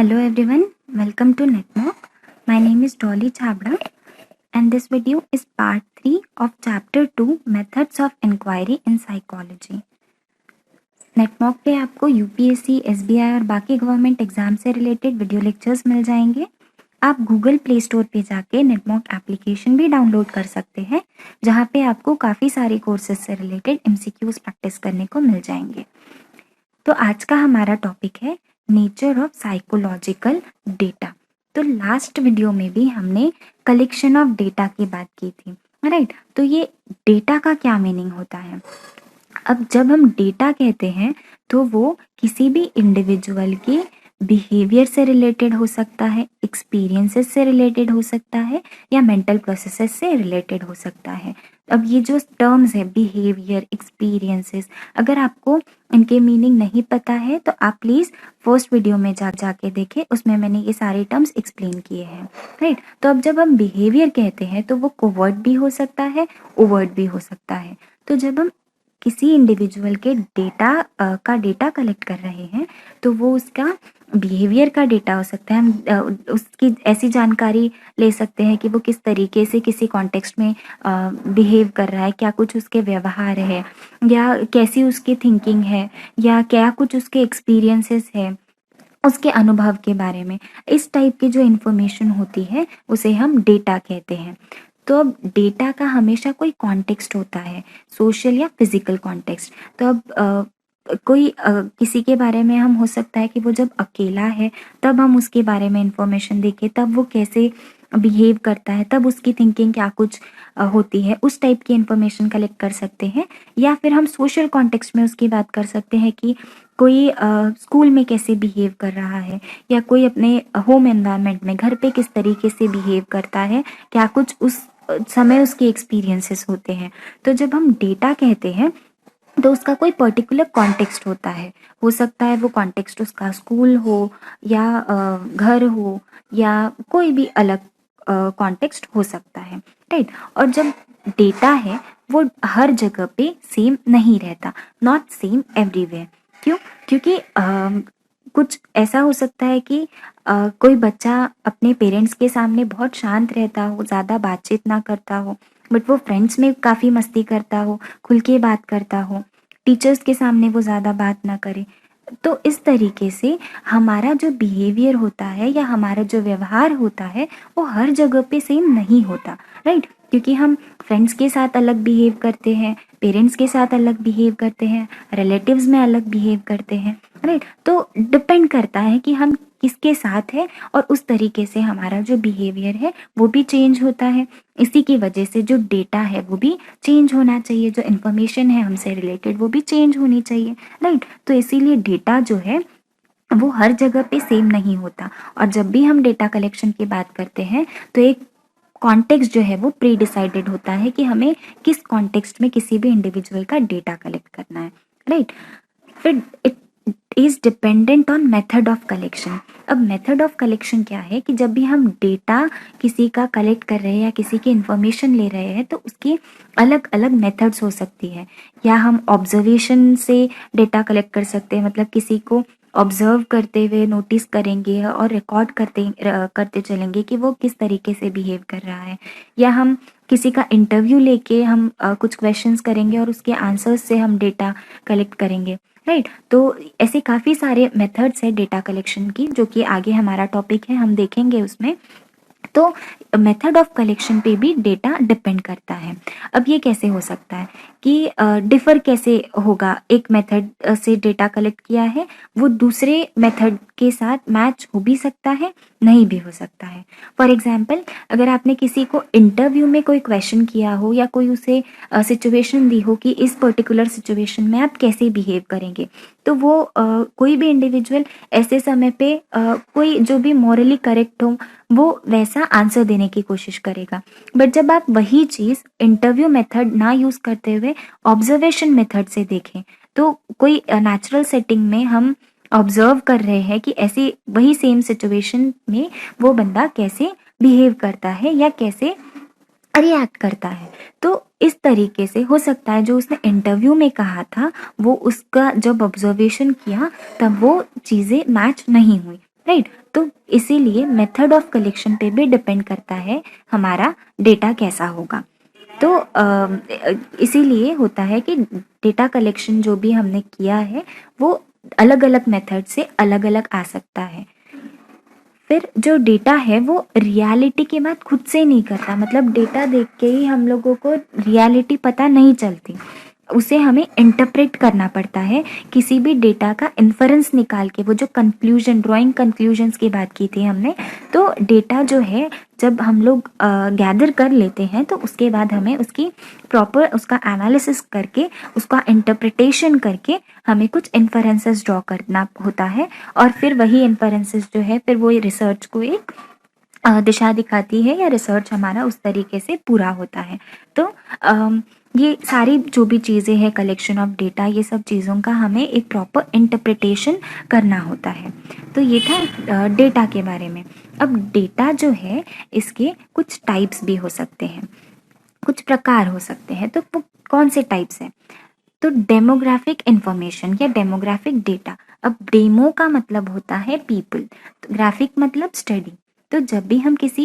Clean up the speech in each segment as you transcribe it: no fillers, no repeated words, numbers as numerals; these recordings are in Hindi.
Hello everyone, welcome to NetMock. My name is Dolly Chabra and this video is part 3 of chapter 2 Methods of Inquiry in Psychology. NetMock पे आपको यूपीएससी, एसबीआई और बाकी गवर्नमेंट एग्जाम से रिलेटेड वीडियो लेक्चर्स मिल जाएंगे। आप गूगल प्ले स्टोर पे जाके नेटमॉक एप्लीकेशन भी डाउनलोड कर सकते हैं, जहाँ पे आपको काफ़ी सारे कोर्सेज से रिलेटेड एमसीक्यूज प्रैक्टिस करने को मिल जाएंगे। तो आज का हमारा टॉपिक है नेचर ऑफ साइकोलॉजिकल डेटा। तो लास्ट वीडियो में भी हमने कलेक्शन ऑफ डेटा की बात की थी, राइट। तो ये डेटा का क्या मीनिंग होता है? अब जब हम डेटा कहते हैं तो वो किसी भी इंडिविजुअल के बिहेवियर से रिलेटेड हो सकता है, एक्सपीरियंसेस से रिलेटेड हो सकता है या मेंटल प्रोसेसेस से रिलेटेड हो सकता है। अब ये जो टर्म्स है बिहेवियर, एक्सपीरियंसेस, अगर आपको इनके मीनिंग नहीं पता है तो आप प्लीज़ फर्स्ट वीडियो में जाके देखें, उसमें मैंने ये सारे टर्म्स एक्सप्लेन किए हैं, राइट। तो अब जब हम बिहेवियर कहते हैं तो वो कोवर्ट भी हो सकता है, ओवर्ट भी हो सकता है। तो जब हम किसी इंडिविजुअल के डेटा कलेक्ट कर रहे हैं तो वो उसका बिहेवियर का डेटा हो सकता है। हम उसकी ऐसी जानकारी ले सकते हैं कि वो किस तरीके से किसी कॉन्टेक्स्ट में बिहेव कर रहा है, क्या कुछ उसके व्यवहार है या कैसी उसकी थिंकिंग है या क्या कुछ उसके एक्सपीरियंसेस है, उसके अनुभव के बारे में। इस टाइप की जो इन्फॉर्मेशन होती है उसे हम डेटा कहते हैं। तो अब डेटा का हमेशा कोई कॉन्टेक्स्ट होता है, सोशल या फिजिकल कॉन्टेक्स्ट। तो अब किसी के बारे में हम हो सकता है कि वो जब अकेला है तब हम उसके बारे में इंफॉर्मेशन देखें, तब वो कैसे बिहेव करता है, तब उसकी थिंकिंग क्या कुछ होती है, उस टाइप की इंफॉर्मेशन कलेक्ट कर सकते हैं। या फिर हम सोशल कॉन्टेक्स्ट में उसकी बात कर सकते हैं कि कोई स्कूल में कैसे बिहेव कर रहा है या कोई अपने होम एनवायरनमेंट में घर पे किस तरीके से बिहेव करता है, क्या कुछ उस समय उसके एक्सपीरियंसेस होते हैं। तो जब हम डेटा कहते हैं तो उसका कोई पर्टिकुलर कॉन्टेक्स्ट होता है। हो सकता है वो कॉन्टेक्स्ट उसका स्कूल हो या घर हो या कोई भी अलग कॉन्टेक्स्ट हो सकता है, राइट। और जब डेटा है वो हर जगह पे सेम नहीं रहता, नॉट सेम एवरीवेयर। क्यों? क्योंकि कुछ ऐसा हो सकता है कि कोई बच्चा अपने पेरेंट्स के सामने बहुत शांत रहता हो, ज़्यादा बातचीत ना करता हो, बट वो फ्रेंड्स में काफ़ी मस्ती करता हो, खुल के बात करता हो, टीचर्स के सामने वो ज़्यादा बात ना करे। तो इस तरीके से हमारा जो बिहेवियर होता है या हमारा जो व्यवहार होता है वो हर जगह पे सेम नहीं होता, राइट। क्योंकि हम फ्रेंड्स के साथ अलग बिहेव करते हैं, पेरेंट्स के साथ अलग बिहेव करते हैं, रिलेटिव्स में अलग बिहेव करते हैं, राइट। तो डिपेंड करता है कि हम किसके साथ है और उस तरीके से हमारा जो बिहेवियर है वो भी चेंज होता है। इसी की वजह से जो डेटा है वो भी चेंज होना चाहिए, जो इन्फॉर्मेशन है हमसे रिलेटेड वो भी चेंज होनी चाहिए, राइट। तो इसीलिए डेटा जो है वो हर जगह पे सेम नहीं होता। और जब भी हम डेटा कलेक्शन की बात करते हैं तो एक कॉन्टेक्स्ट जो है वो प्री डिसाइडेड होता है कि हमें किस कॉन्टेक्स्ट में किसी भी इंडिविजुअल का डेटा कलेक्ट करना है, राइट। फिर it is dependent on method of collection. अब मेथड ऑफ कलेक्शन क्या है कि जब भी हम डेटा किसी का कलेक्ट कर रहे हैं या किसी की इंफॉर्मेशन ले रहे हैं तो उसकी अलग अलग मेथड्स हो सकती है। या हम ऑब्जर्वेशन से डेटा कलेक्ट कर सकते हैं, मतलब किसी को ऑब्जर्व करते हुए नोटिस करेंगे और रिकॉर्ड करते चलेंगे कि वो किस तरीके से बिहेव कर रहा है। या हम किसी का इंटरव्यू लेके हम कुछ क्वेश्चंस करेंगे और उसके आंसर्स से हम डेटा कलेक्ट करेंगे, राइट। तो ऐसे काफ़ी सारे मेथड्स है डेटा कलेक्शन की, जो कि आगे हमारा टॉपिक है, हम देखेंगे उसमें। तो मेथड ऑफ कलेक्शन पे भी डेटा डिपेंड करता है। अब ये कैसे हो सकता है कि डिफ़र कैसे होगा, एक मेथड से डेटा कलेक्ट किया है वो दूसरे मेथड के साथ मैच हो भी सकता है, नहीं भी हो सकता है। फॉर एग्जांपल, अगर आपने किसी को इंटरव्यू में कोई क्वेश्चन किया हो या कोई उसे सिचुएशन दी हो कि इस पर्टिकुलर सिचुएशन में आप कैसे बिहेव करेंगे, तो वो कोई भी इंडिविजुअल ऐसे समय पे कोई जो भी मॉरली करेक्ट हो वो वैसा आंसर देने की कोशिश करेगा। बट जब आप वही चीज़ इंटरव्यू मेथड ना यूज़ करते हुए ऑब्जर्वेशन मेथड से देखें तो कोई नेचुरल सेटिंग में हम ऑब्जर्व कर रहे हैं कि ऐसी वही सेम सिचुएशन में वो बंदा कैसे बिहेव करता है या कैसे रिएक्ट करता है। तो इस तरीके से हो सकता है जो उसने इंटरव्यू में कहा था वो उसका जब ऑब्जर्वेशन किया तब वो चीज़ें मैच नहीं हुई, राइट। तो इसीलिए मेथड ऑफ कलेक्शन पे भी डिपेंड करता है हमारा डेटा कैसा होगा। तो इसीलिए होता है कि डेटा कलेक्शन जो भी हमने किया है वो अलग अलग मेथड से अलग अलग आ सकता है। फिर जो डेटा है वो रियलिटी की बात खुद से नहीं करता, मतलब डेटा देख के ही हम लोगों को रियलिटी पता नहीं चलती, उसे हमें इंटरप्रेट करना पड़ता है। किसी भी डेटा का इन्फरेंस निकाल के, वो जो कंक्लूजन, ड्राइंग कंक्लूजन्स की बात की थी हमने, तो डेटा जो है जब हम लोग गैदर कर लेते हैं तो उसके बाद हमें उसकी प्रॉपर उसका एनालिसिस करके, उसका इंटरप्रिटेशन करके हमें कुछ इन्फरेंसेस ड्रॉ करना होता है। और फिर वही इन्फरेंसेस जो है फिर वो रिसर्च को एक दिशा दिखाती है, या रिसर्च हमारा उस तरीके से पूरा होता है। तो ये सारी जो भी चीज़ें हैं, कलेक्शन ऑफ डेटा, ये सब चीज़ों का हमें एक प्रॉपर इंटरप्रिटेशन करना होता है। तो ये था डेटा के बारे में। अब डेटा जो है इसके कुछ टाइप्स भी हो सकते हैं, कुछ प्रकार हो सकते हैं। तो वो कौन से टाइप्स हैं? तो डेमोग्राफिक इंफॉर्मेशन या डेमोग्राफिक डेटा। अब डेमो का मतलब होता है पीपल, तो ग्राफिक मतलब स्टडी। तो जब भी हम किसी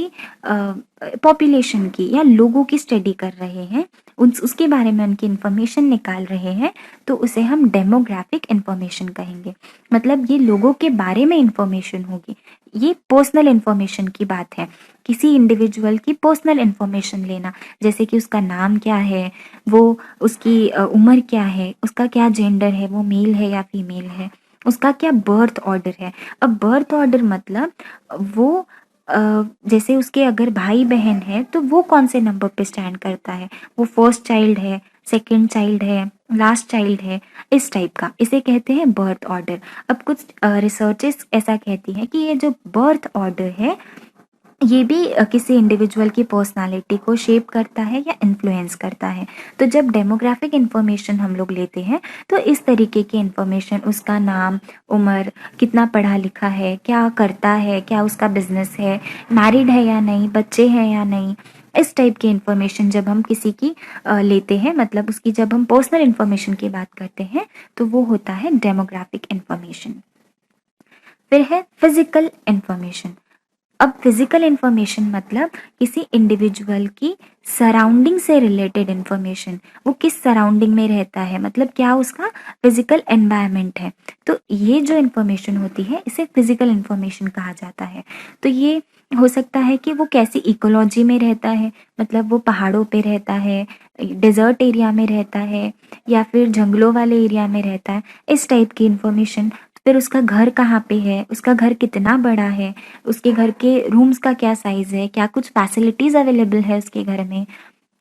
पॉपुलेशन की या लोगों की स्टडी कर रहे हैं, उसके बारे में उनकी इंफॉर्मेशन निकाल रहे हैं, तो उसे हम डेमोग्राफिक इंफॉर्मेशन कहेंगे। मतलब ये लोगों के बारे में इंफॉर्मेशन होगी, ये पर्सनल इंफॉर्मेशन की बात है, किसी इंडिविजुअल की पर्सनल इंफॉर्मेशन लेना, जैसे कि उसका नाम क्या है, वो उसकी उम्र क्या है, उसका क्या जेंडर है, वो मेल है या फीमेल है, उसका क्या बर्थ ऑर्डर है। अब बर्थ ऑर्डर मतलब वो जैसे उसके अगर भाई बहन है तो वो कौन से नंबर पे स्टैंड करता है, वो फर्स्ट चाइल्ड है, सेकंड चाइल्ड है, लास्ट चाइल्ड है, इस टाइप का, इसे कहते हैं बर्थ ऑर्डर। अब कुछ रिसर्चेस ऐसा कहती हैं कि ये जो बर्थ ऑर्डर है ये भी किसी इंडिविजुअल की पर्सनालिटी को शेप करता है या इन्फ्लुएंस करता है। तो जब डेमोग्राफिक इंफॉर्मेशन हम लोग लेते हैं तो इस तरीके की इंफॉर्मेशन, उसका नाम, उम्र, कितना पढ़ा लिखा है, क्या करता है, क्या उसका बिजनेस है, मैरिड है या नहीं, बच्चे हैं या नहीं, इस टाइप की इंफॉर्मेशन जब हम किसी की लेते हैं, मतलब उसकी जब हम पर्सनल इंफॉर्मेशन की बात करते हैं तो वो होता है डेमोग्राफिक इंफॉर्मेशन। फिर है फिजिकल इंफॉर्मेशन। अब फिजिकल इंफॉर्मेशन मतलब किसी इंडिविजुअल की सराउंडिंग से रिलेटेड इंफॉर्मेशन, वो किस सराउंडिंग में रहता है, मतलब क्या उसका फिजिकल एनवायरनमेंट है। तो ये जो इंफॉर्मेशन होती है इसे फिजिकल इंफॉर्मेशन कहा जाता है। तो ये हो सकता है कि वो कैसी इकोलॉजी में रहता है, मतलब वो पहाड़ों पे रहता है, डेजर्ट एरिया में रहता है, या फिर जंगलों वाले एरिया में रहता है, इस टाइप की इंफॉर्मेशन। फिर उसका घर कहाँ पे है, उसका घर कितना बड़ा है, उसके घर के रूम्स का क्या साइज है, क्या कुछ फैसिलिटीज अवेलेबल है उसके घर में,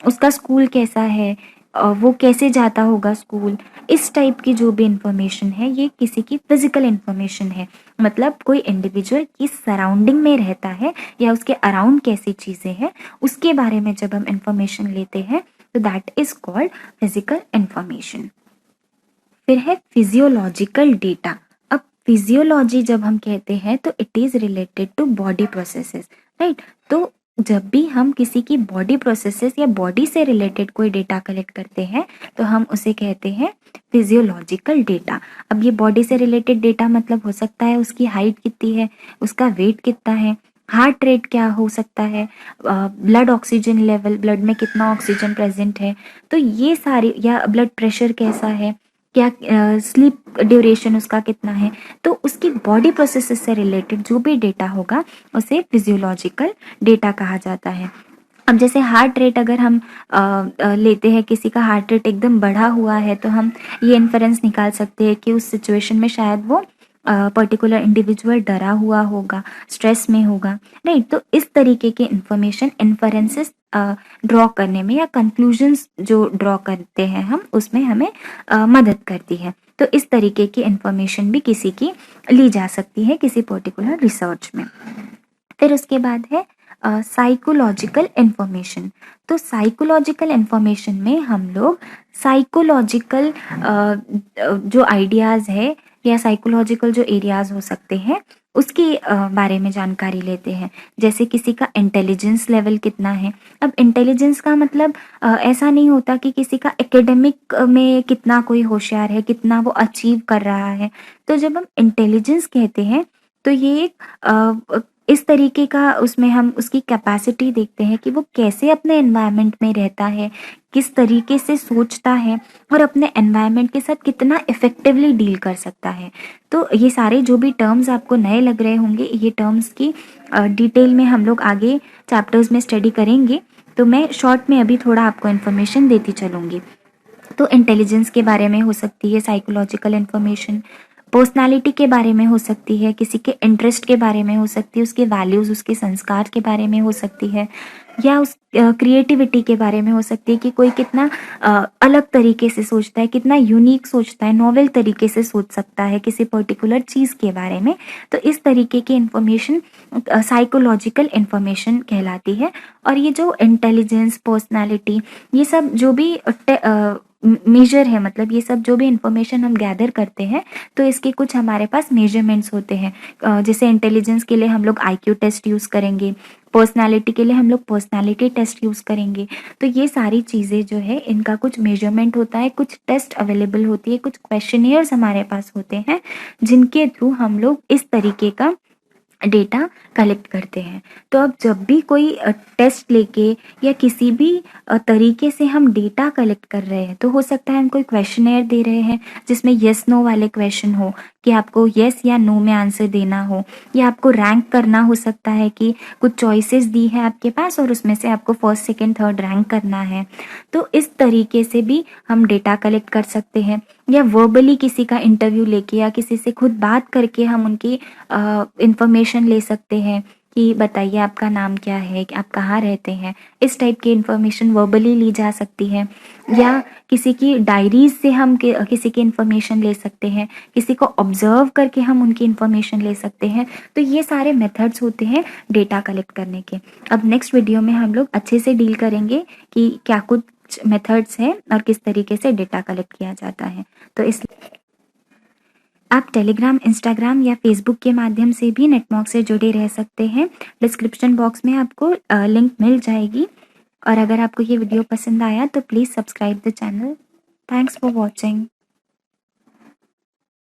उसका स्कूल कैसा है, वो कैसे जाता होगा स्कूल, इस टाइप की जो भी इंफॉर्मेशन है ये किसी की फिजिकल इंफॉर्मेशन है। मतलब कोई इंडिविजुअल किस सराउंडिंग में रहता है या उसके अराउंड कैसी चीज़ें हैं, उसके बारे में जब हम इंफॉर्मेशन लेते हैं तो that is called physical information. फिर है फिजियोलॉजिकल डेटा। अब फिजियोलॉजी जब हम कहते हैं तो it is related to body processes, right. तो जब भी हम किसी की बॉडी प्रोसेसेस या बॉडी से रिलेटेड कोई डेटा कलेक्ट करते हैं तो हम उसे कहते हैं फिजियोलॉजिकल डेटा। अब ये बॉडी से रिलेटेड डेटा मतलब हो सकता है उसकी हाइट कितनी है, उसका वेट कितना है, हार्ट रेट क्या हो सकता है, ब्लड ऑक्सीजन लेवल, ब्लड में कितना ऑक्सीजन प्रेजेंट है, तो ये सारी, या ब्लड प्रेशर कैसा है, क्या स्लीप ड्यूरेशन उसका कितना है। तो उसकी बॉडी प्रोसेसेस से रिलेटेड जो भी डेटा होगा उसे फिजियोलॉजिकल डेटा कहा जाता है। अब जैसे हार्ट रेट अगर हम लेते हैं, किसी का हार्ट रेट एकदम बढ़ा हुआ है तो हम ये इन्फरेंस निकाल सकते हैं कि उस सिचुएशन में शायद वो पर्टिकुलर इंडिविजुअल डरा हुआ होगा, स्ट्रेस में होगा, राइट। तो इस तरीके के इंफॉर्मेशन इन्फरेंसेस ड्रॉ करने में या कंक्लूजन्स जो ड्रॉ करते हैं हम, उसमें हमें मदद करती है। तो इस तरीके की इंफॉर्मेशन भी किसी की ली जा सकती है किसी पर्टिकुलर रिसर्च में। फिर उसके बाद है साइकोलॉजिकल इंफॉर्मेशन। तो साइकोलॉजिकल इंफॉर्मेशन में हम लोग साइकोलॉजिकल जो आइडियाज़ है या साइकोलॉजिकल जो एरियाज हो सकते हैं उसके बारे में जानकारी लेते हैं। जैसे किसी का इंटेलिजेंस लेवल कितना है। अब इंटेलिजेंस का मतलब ऐसा नहीं होता कि किसी का एकेडमिक में कितना कोई होशियार है, कितना वो अचीव कर रहा है। तो जब हम इंटेलिजेंस कहते हैं तो ये एक इस तरीके का उसमें हम उसकी कैपेसिटी देखते हैं कि वो कैसे अपने एनवायरनमेंट में रहता है, किस तरीके से सोचता है और अपने एनवायरनमेंट के साथ कितना इफ़ेक्टिवली डील कर सकता है। तो ये सारे जो भी टर्म्स आपको नए लग रहे होंगे, ये टर्म्स की डिटेल में हम लोग आगे चैप्टर्स में स्टडी करेंगे। तो मैं शॉर्ट में अभी थोड़ा आपको इन्फॉर्मेशन देती चलूँगी। तो इंटेलिजेंस के बारे में हो सकती है साइकोलॉजिकल इन्फॉर्मेशन, पर्सनालिटी के बारे में हो सकती है, किसी के इंटरेस्ट के बारे में हो सकती है, उसके वैल्यूज़, उसके संस्कार के बारे में हो सकती है, या उस क्रिएटिविटी के बारे में हो सकती है कि कोई कितना अलग तरीके से सोचता है, कितना यूनिक सोचता है, नॉवेल तरीके से सोच सकता है किसी पर्टिकुलर चीज़ के बारे में। तो इस तरीके की इन्फॉर्मेशन साइकोलॉजिकल इन्फॉर्मेशन कहलाती है। और ये जो इंटेलिजेंस, पर्सनालिटी, ये सब जो भी मेजर है, मतलब ये सब जो भी इंफॉर्मेशन हम गैदर करते हैं, तो इसके कुछ हमारे पास मेजरमेंट्स होते हैं। जैसे इंटेलिजेंस के लिए हम लोग आईक्यू टेस्ट यूज़ करेंगे, पर्सनालिटी के लिए हम लोग पर्सनालिटी टेस्ट यूज़ करेंगे। तो ये सारी चीज़ें जो है इनका कुछ मेजरमेंट होता है, कुछ टेस्ट अवेलेबल होती है, कुछ क्वेश्चनियर्स हमारे पास होते हैं जिनके थ्रू हम लोग इस तरीके का डेटा कलेक्ट करते हैं। तो अब जब भी कोई टेस्ट लेके या किसी भी तरीके से हम डेटा कलेक्ट कर रहे हैं, तो हो सकता है हम कोई क्वेश्चनेयर दे रहे हैं जिसमें येस नो वाले क्वेश्चन हो कि आपको येस या नो में आंसर देना हो, या आपको रैंक करना हो सकता है कि कुछ चॉइसेस दी है आपके पास और उसमें से आपको फर्स्ट, सेकंड, थर्ड रैंक करना है। तो इस तरीके से भी हम डेटा कलेक्ट कर सकते हैं, या वर्बली किसी का इंटरव्यू लेके या किसी से खुद बात करके हम उनकी इंफॉर्मेशन ले सकते हैं कि बताइए आपका नाम क्या है, कि आप कहाँ रहते हैं। इस टाइप की इंफॉर्मेशन वर्बली ली जा सकती है, या किसी की डायरीज से हम किसी की इंफॉर्मेशन ले सकते हैं, किसी को ऑब्जर्व करके हम उनकी इंफॉर्मेशन ले सकते हैं। तो ये सारे मेथड्स होते हैं डेटा कलेक्ट करने के। अब नेक्स्ट वीडियो में हम लोग अच्छे से डील करेंगे कि क्या कुछ मेथड्स हैं और किस तरीके से डेटा कलेक्ट किया जाता है। तो इस आप टेलीग्राम, इंस्टाग्राम या फेसबुक के माध्यम से भी नेटमॉक से जुड़े रह सकते हैं। डिस्क्रिप्शन बॉक्स में आपको लिंक मिल जाएगी। और अगर आपको ये वीडियो पसंद आया तो please subscribe the channel. Thanks for watching.